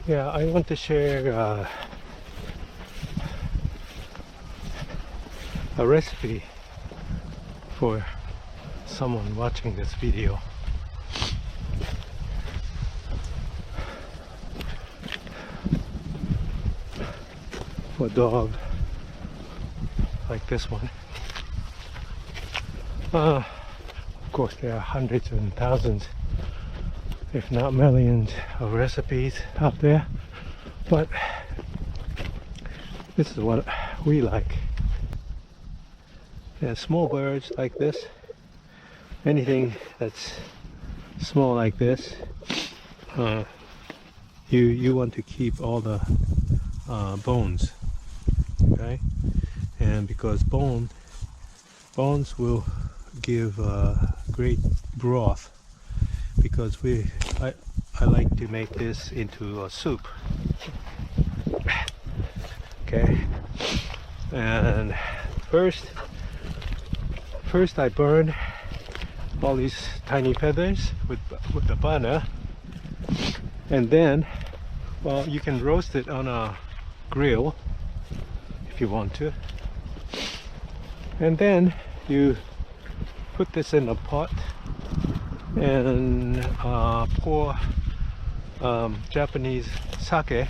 Yeah, I want to share a recipe for someone watching this video. For a dog like this one. Of course, there are hundreds and thousands, if not millions, of recipes out there, but this is what we like. Yeah, small birds like this, anything that's small like this, you want to keep all the bones, okay? And because bones will give great broth, because I like to make this into a soup, okay? And first I burn all these tiny feathers with the burner, and then, well, you can roast it on a grill if you want to, and then you put this in a pot and pour Japanese sake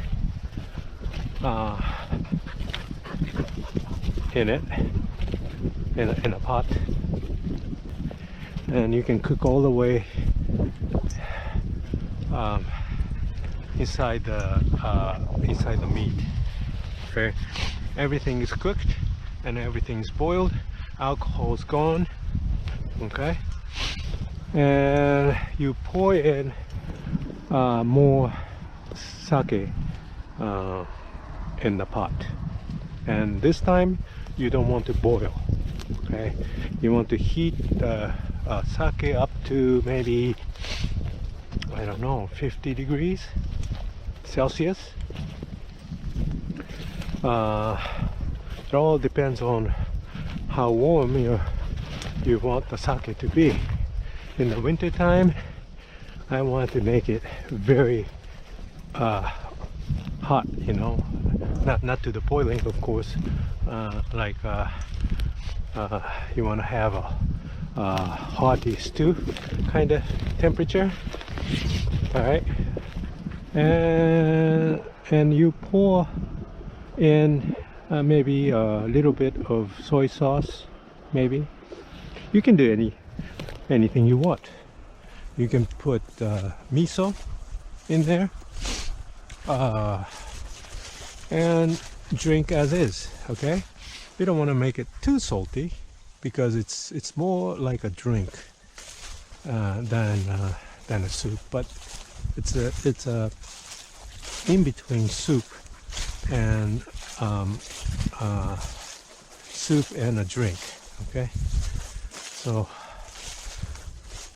in it, in a pot, and you can cook all the way inside the meat. Okay, everything is cooked and everything is boiled. Alcohol is gone. Okay, and you pour in more sake in the pot, and this time you don't want to boil. Okay, you want to heat the sake up to maybe, I don't know, 50 degrees Celsius. It all depends on how warm you want the sake to be. In the winter time, I want to make it very hot, you know, not to the boiling, of course. You want to have a hearty stew kind of temperature. All right, and you pour in maybe a little bit of soy sauce. Maybe you can do anything you want. You can put miso in there and drink as is. Okay, you don't want to make it too salty, because it's more like a drink than a soup, but it's a in between soup and soup and a drink. Okay, so